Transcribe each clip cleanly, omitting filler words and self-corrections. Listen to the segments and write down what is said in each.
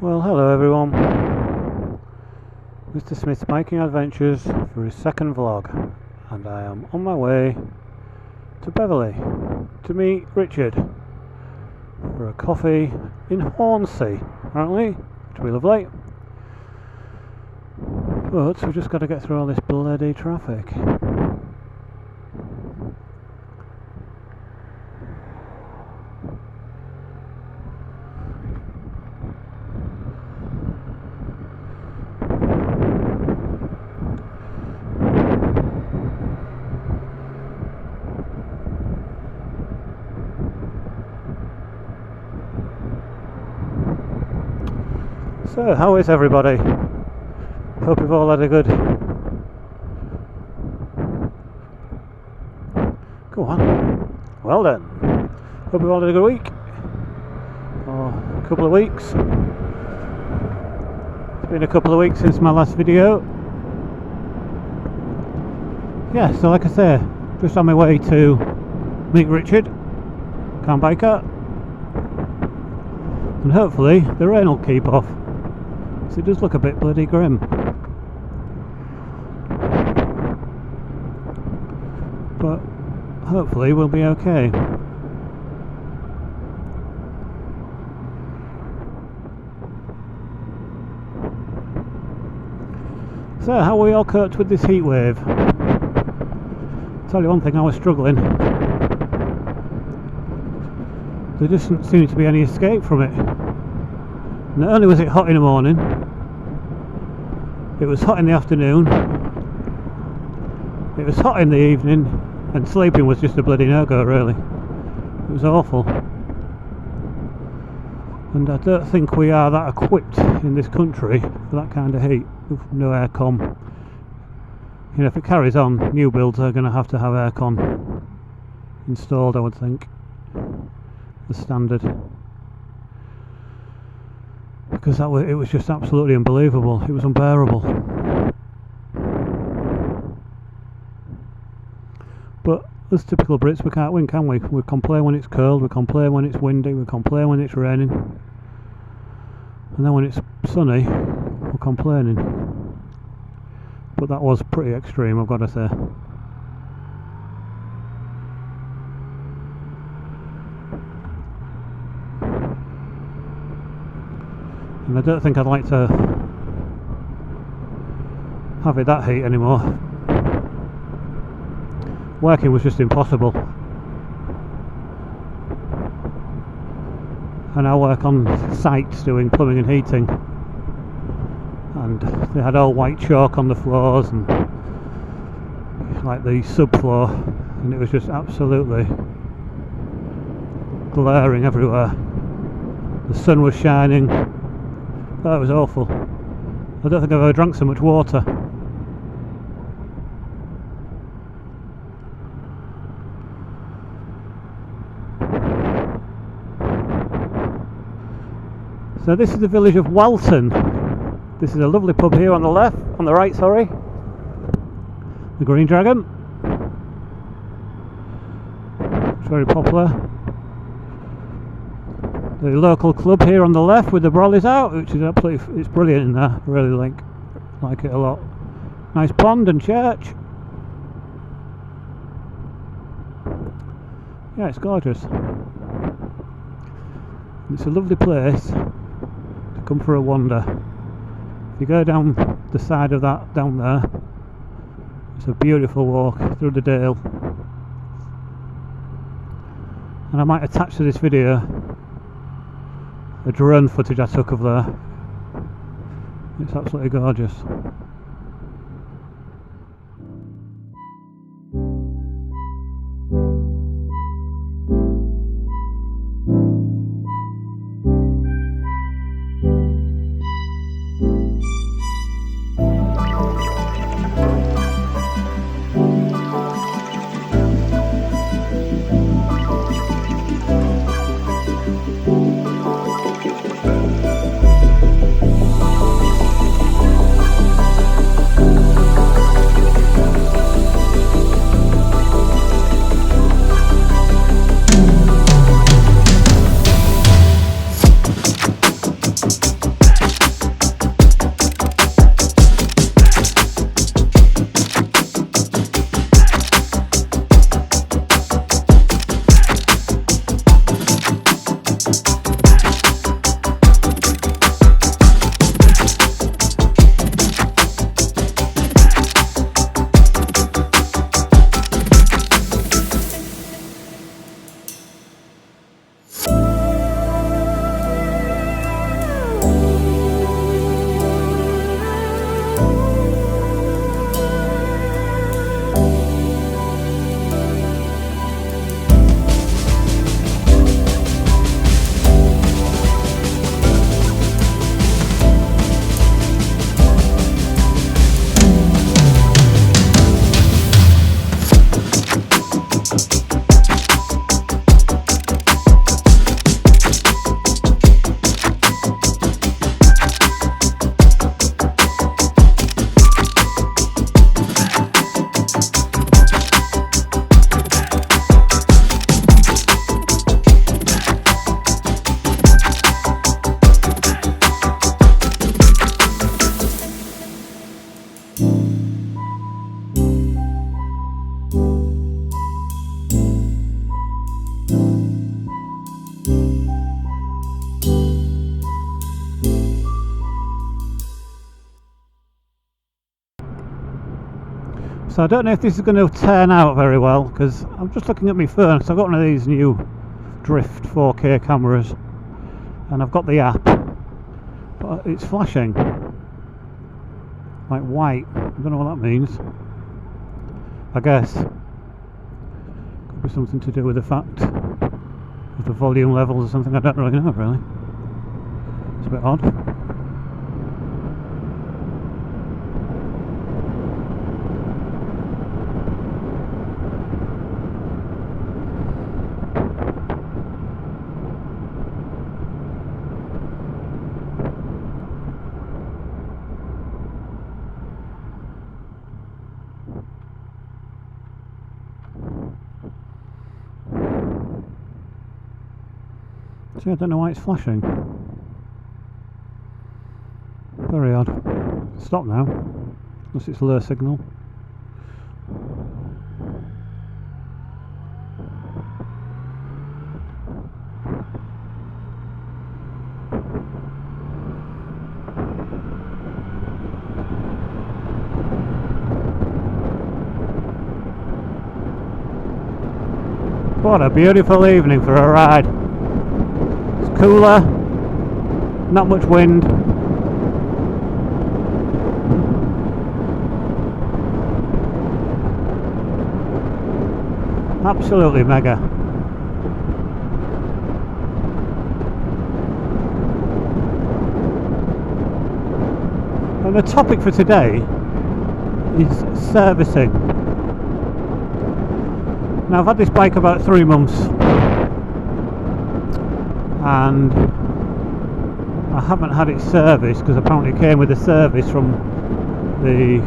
Well, hello everyone. Mr. Smith's biking adventures for his second vlog, and I am on my way to Beverley to meet Richard for a coffee in Hornsea, apparently, which will be lovely. But we've just got to get through all this bloody traffic. So, how is everybody? Hope you've all had a good... Go on. Well then. Hope you've all had a good week. Or a couple of weeks. It's been a couple of weeks since my last video. Yeah, so like I say, just on my way to meet Richard, Can't Biker. And hopefully the rain will keep off. So it does look a bit bloody grim. But hopefully we'll be okay. So how we all coped with this heat wave? Tell you one thing, I was struggling. There doesn't seem to be any escape from it. Not only was it hot in the morning, it was hot in the afternoon, it was hot in the evening, and sleeping was just a bloody no-go really. It was awful. And I don't think we are that equipped in this country for that kind of heat, with no aircon. You know, if it carries on, new builds are going to have aircon installed, I would think, the standard. Because it was just absolutely unbelievable. It was unbearable. But as typical Brits, we can't win, can we? We complain when it's cold, we complain when it's windy, we complain when it's raining, and then when it's sunny, we're complaining. But that was pretty extreme, I've got to say. And I don't think I'd like to have it that heat anymore. Working was just impossible. And I work on sites doing plumbing and heating. And they had all white chalk on the floors and like the subfloor, and it was just absolutely glaring everywhere. The sun was shining. Oh, it was awful. I don't think I've ever drank so much water. So this is the village of Walton. This is a lovely pub here on the left, on the right, sorry. The Green Dragon. It's very popular. The local club here on the left with the brollies out, which is absolutely, it's brilliant in there. I really like it a lot. Nice pond and church. Yeah, it's gorgeous. It's a lovely place to come for a wander. If you go down the side of that down there, it's a beautiful walk through the dale. And I might attach to this video a drone footage I took of there. It's absolutely gorgeous. So I don't know if this is going to turn out very well, because I'm just looking at my phone. So I've got one of these new Drift 4K cameras, and I've got the app, but it's flashing like white. I don't know what that means. I guess could be something to do with the fact of the volume levels or something. I don't really know, really. It's a bit odd. See, I don't know why it's flashing. Very odd. Stop now, unless it's low signal. What a beautiful evening for a ride. Cooler, not much wind. Absolutely mega. And the topic for today is servicing. Now I've had this bike about 3 months, and I haven't had it serviced because apparently it came with a service from the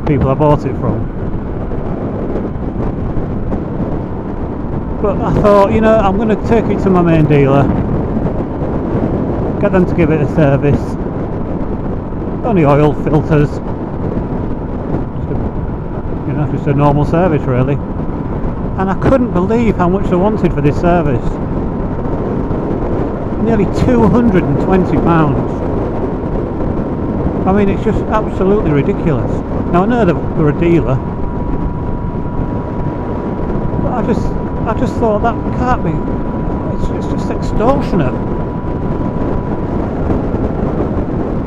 people I bought it from. But I thought, you know, I'm going to take it to my main dealer, get them to give it a service. Only oil, filters, just a normal service really. And I couldn't believe how much they wanted for this service. Nearly £220. I mean, it's just absolutely ridiculous. Now I know that they're a dealer, but I just thought that can't be. It's just extortionate.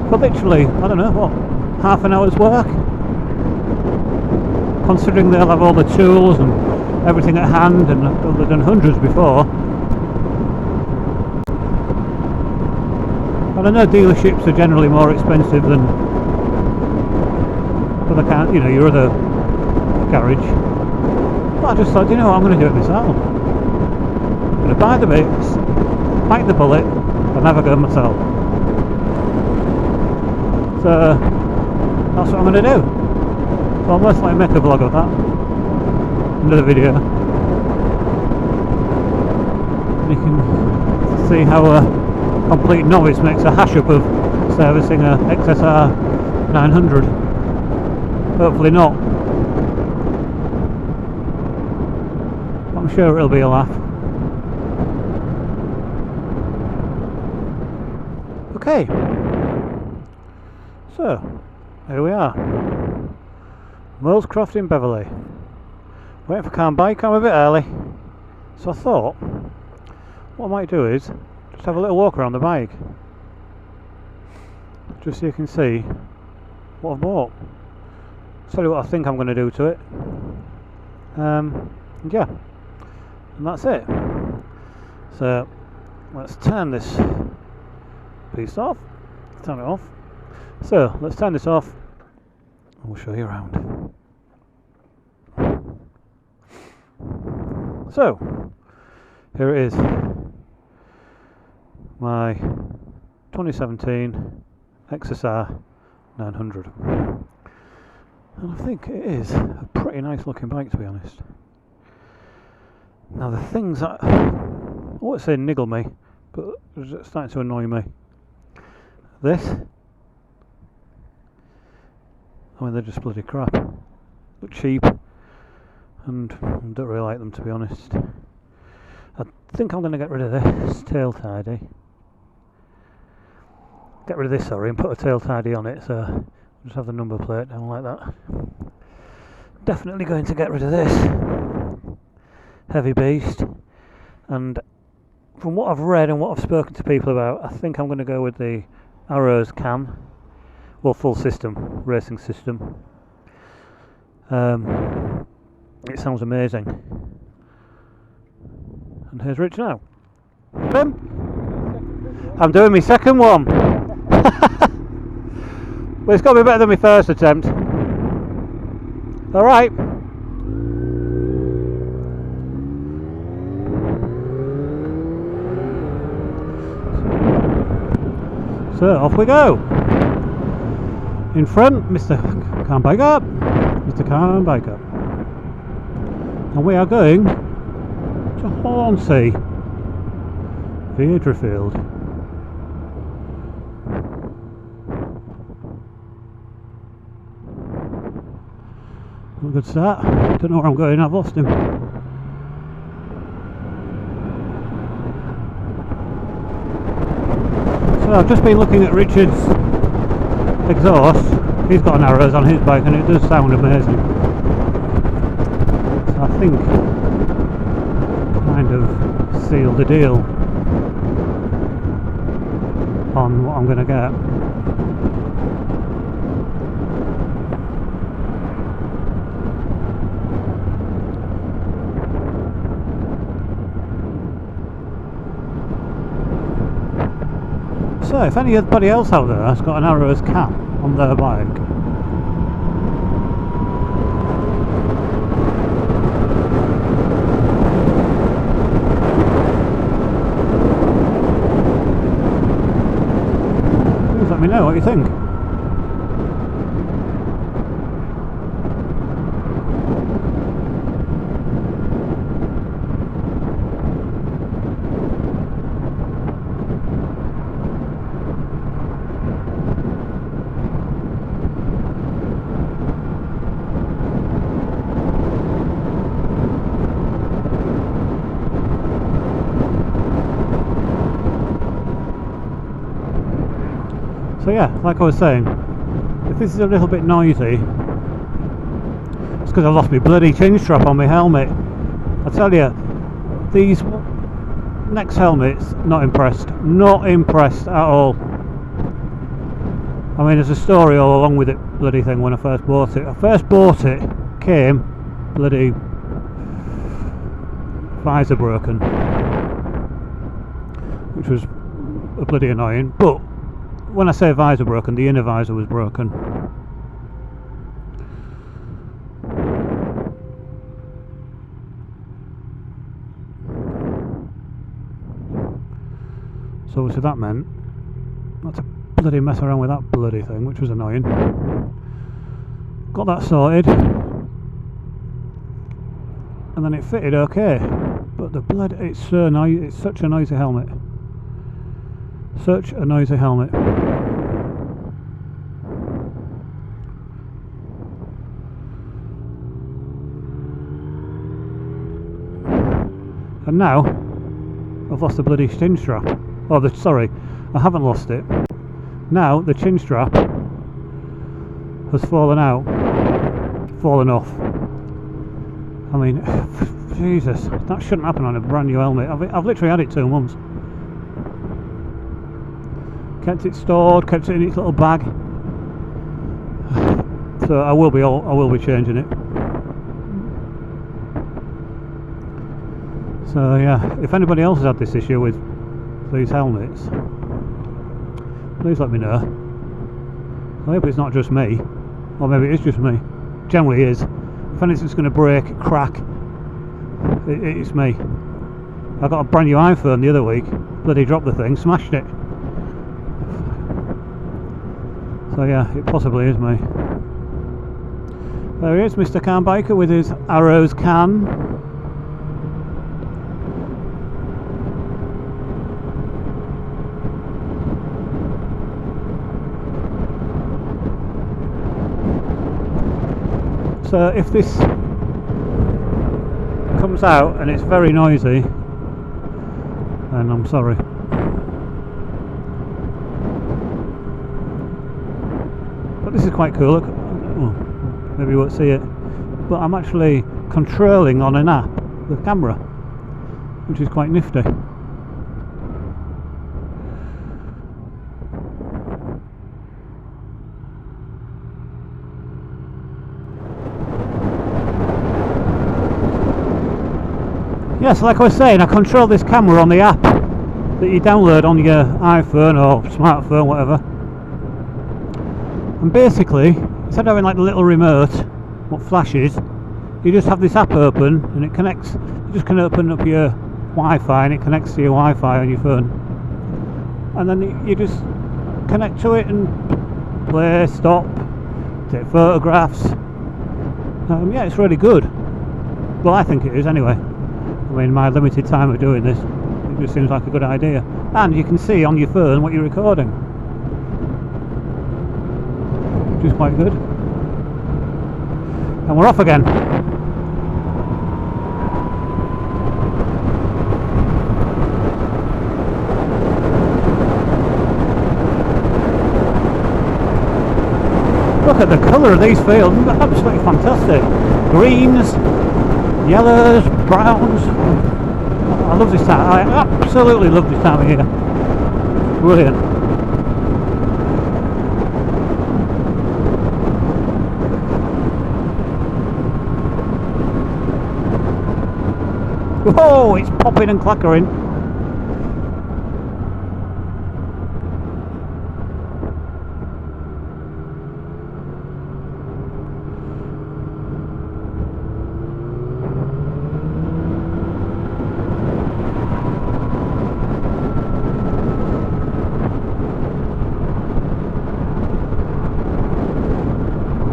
For literally, I don't know what, half an hour's work. Considering they'll have all the tools and everything at hand, and they've done hundreds before. And I know dealerships are generally more expensive than your other garage. But I just thought, you know what, I'm going to do it myself. I'm going to buy the bits, bite the bullet, and have a go myself. So that's what I'm going to do. So I'll most likely make a vlog of that. Another video. You can see how a complete novice makes a hash up of servicing a XSR 900. Hopefully not. I'm sure it'll be a laugh. Okay. So, here we are. Molescroft in Beverley. Waiting for car and bike. I'm a bit early. So I thought, what I might do is just have a little walk around the bike, just so you can see what I've bought. Tell you what I think I'm going to do to it. Yeah, and that's it. So let's turn this piece off. Turn it off. So let's turn this off. We'll show you around. So here it is. My 2017 XSR 900, and I think it is a pretty nice looking bike, to be honest. Now the things that I won't say niggle me, but it's starting to annoy me. This, I mean, they're just bloody crap. Look cheap, and I don't really like them, to be honest. I think I'm going to get rid of this tail tidy. Get rid of this, sorry, and put a tail tidy on it, so I'll just have the number plate down like that. Definitely going to get rid of this heavy beast, and from what I've read and what I've spoken to people about, I think I'm going to go with the Arrows can, well, full system, racing system. It sounds amazing. And here's Rich now. Tim? I'm doing my second one. Well, it's got to be better than my first attempt. Alright. So off we go. In front, Mr. Can't Bike Up. Mr. Can't Bike Up. And we are going to Hornsea, Field. A good start. Don't know where I'm going, I've lost him. So I've just been looking at Richard's exhaust. He's got an Arrows on his bike and it does sound amazing. So I think kind of sealed the deal on what I'm going to get. So if anybody else out there has got an Arrows cap on their bike, please let me know what you think. So yeah, like I was saying, if this is a little bit noisy, it's because I've lost my bloody chin strap on my helmet. I tell you, these next helmets, not impressed at all. I mean, there's a story all along with it, bloody thing, when I first bought it. Came bloody visor broken, which was bloody annoying, but when I say visor broken, the inner visor was broken. So obviously that meant I had to bloody mess around with that bloody thing, which was annoying. Got that sorted, and then it fitted okay. But the blood, it's so noisy. It's such a noisy helmet. Such a noisy helmet. And now I've lost the bloody chin strap. Oh, sorry, I haven't lost it. Now the chin strap has fallen off. I mean, Jesus, that shouldn't happen on a brand new helmet. I've literally had it 2 months. Kept it stored, kept it in its little bag. So I will be changing it. So yeah, if anybody else has had this issue with these helmets, please let me know. I hope it's not just me, or maybe it is just me. Generally is. If anything's going to break, crack, it's me. I got a brand new iPhone the other week, bloody dropped the thing, smashed it. So yeah, it possibly is me. There he is, Mr. Can Biker with his Arrows can. So if this comes out and it's very noisy, then I'm sorry. But this is quite cool. Look. Oh, maybe you won't see it. but I'm actually controlling on an app the camera, which is quite nifty. Yes, like I was saying, I control this camera on the app that you download on your iPhone or smartphone, whatever. And basically, instead of having like the little remote, what flashes, you just have this app open and it connects. You just can open up your Wi-Fi and it connects to your Wi-Fi on your phone. And then you just connect to it and play, stop, take photographs. Yeah, it's really good. Well, I think it is anyway. I mean, my limited time of doing this, it just seems like a good idea. And you can see on your phone what you're recording, which is quite good. And we're off again. Look at the colour of these fields, absolutely fantastic. Greens, yellows, browns. I love this time. I absolutely love this time of year. Brilliant. Whoa, it's popping and clackering.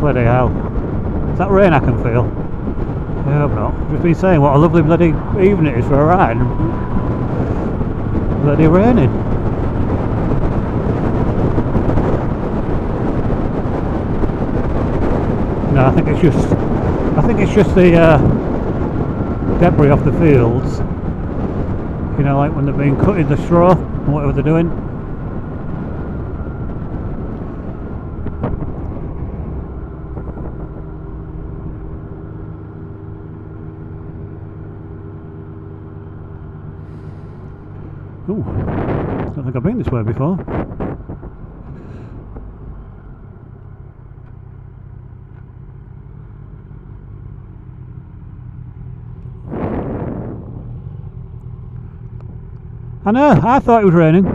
Bloody hell. Is that rain I can feel? I hope not. I've just been saying what a lovely bloody evening it is for a ride. Bloody raining. No, I think it's just the debris off the fields. You know, like when they're being cut in the straw or whatever they're doing. Ooh, don't think I've been this way before. I know, I thought it was raining.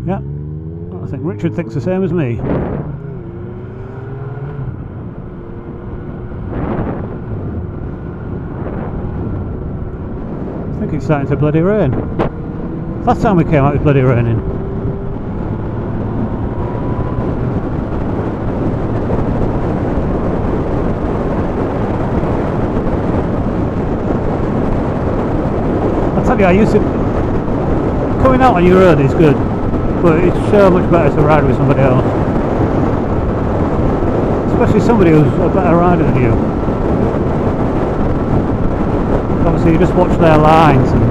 Yeah, I think Richard thinks the same as me. I think it's starting to bloody rain. Last time we came out it was bloody raining. I tell you, I used to... Coming out on your road is good, but it's so much better to ride with somebody else. Especially somebody who's a better rider than you. Obviously you just watch their lines and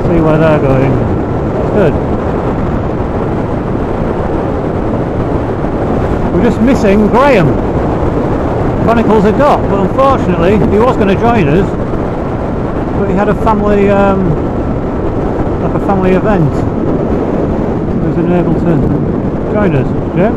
see where they're going. It's good. We're just missing Graham, Chronicles of Dot, but unfortunately he was going to join us, but he had a family, like a family event. He was unable to join us. Yeah?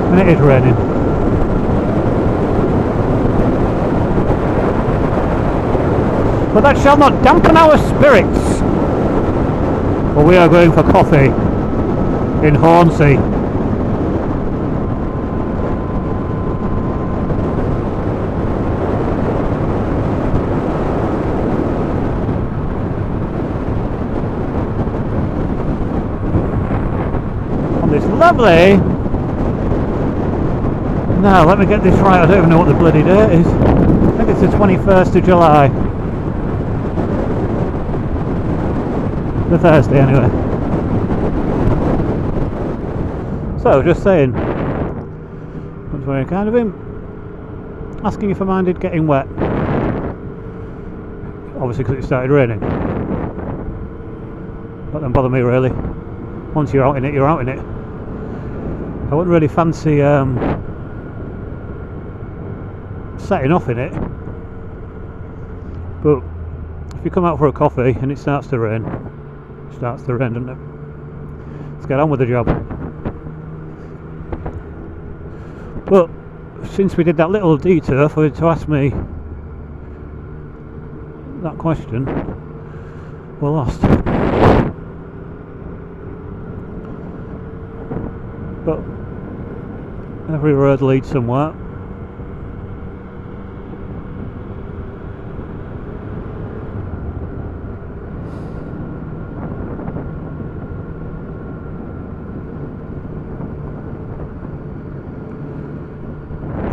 And it is raining. But that shall not dampen our spirits, for we are going for coffee in Hornsea. On this lovely Now, let me get this right, I don't even know what the bloody date is. I think it's the 21st of July. The Thursday, anyway. So, just saying. That's very kind of him. Asking if I minded getting wet. Obviously, because it started raining. But don't bother me, really. Once you're out in it, you're out in it. I wouldn't really fancy setting off in it, but if you come out for a coffee and it starts to rain, doesn't it? Let's get on with the job. But since we did that little detour for you to ask me that question, we're lost. But every road leads somewhere.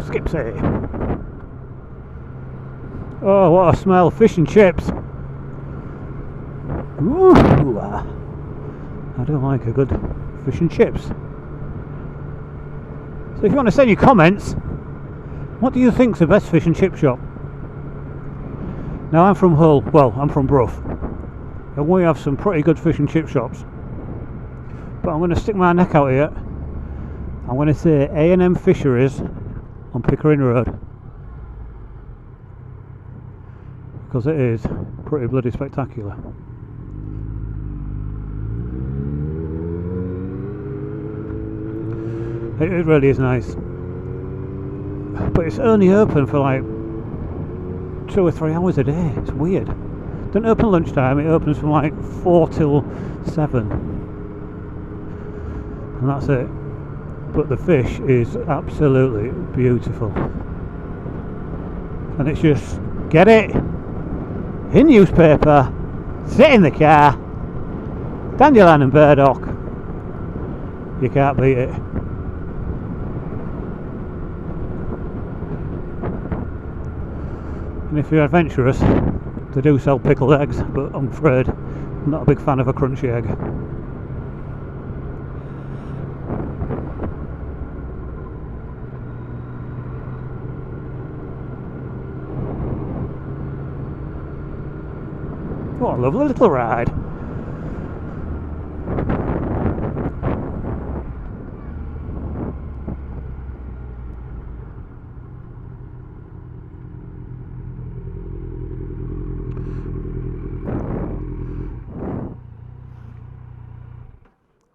Skipsy. Oh, what a smell! Fish and chips. Ooh, I don't like a good fish and chips. So if you want to send your comments, what do you think's the best fish and chip shop? Now I'm from Hull, well I'm from Brough, and we have some pretty good fish and chip shops. But I'm going to stick my neck out here. I'm going to say A&M Fisheries on Pickering Road, because it is pretty bloody spectacular. It really is nice, but it's only open for like 2 or 3 hours a day. It's weird. It doesn't open lunchtime, it opens from like 4 till 7 and that's it. But the fish is absolutely beautiful, and it's just get it in newspaper, sit in the car, dandelion and burdock. You can't beat it. And if you're adventurous, they do sell pickled eggs, but I'm afraid I'm not a big fan of a crunchy egg. What a lovely little ride.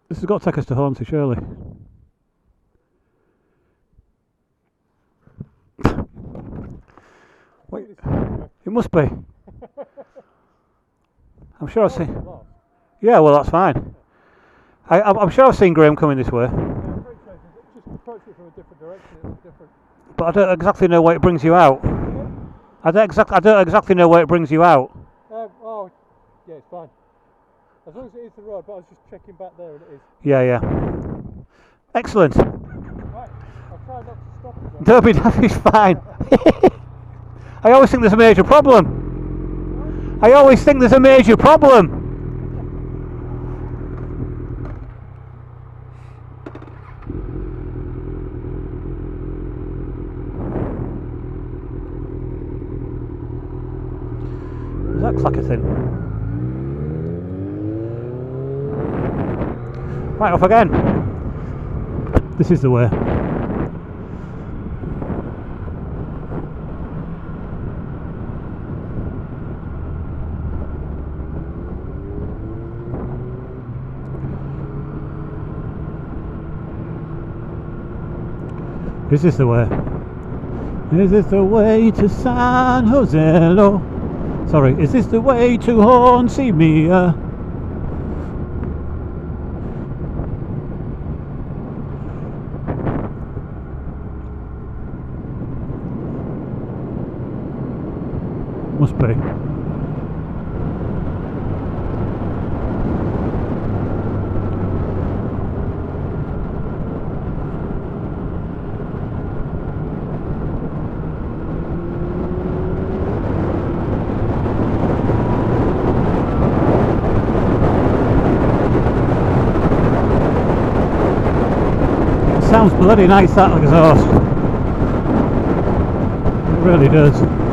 This has got to take us to Hornsea, surely. Wait, it must be. I'm sure I've seen. Yeah, well, that's fine. I'm sure I've seen Graham coming this way. Just approach it from a different direction. It's different. But I don't exactly know where it brings you out. I don't exactly know where it brings you out. Oh, yeah, it's fine. As long as it is the road, but I was just checking back there and it is. Yeah. Excellent. Right, I'll try not to stop it. Don't be daft, it's fine. I always think there's a major problem. Is that clacker thing? Right, off again. This is the way. Is this the way? Is this the way to San Jose? Sorry, is this the way to Hornsea? Must be. Sounds bloody nice, that exhaust. It really does.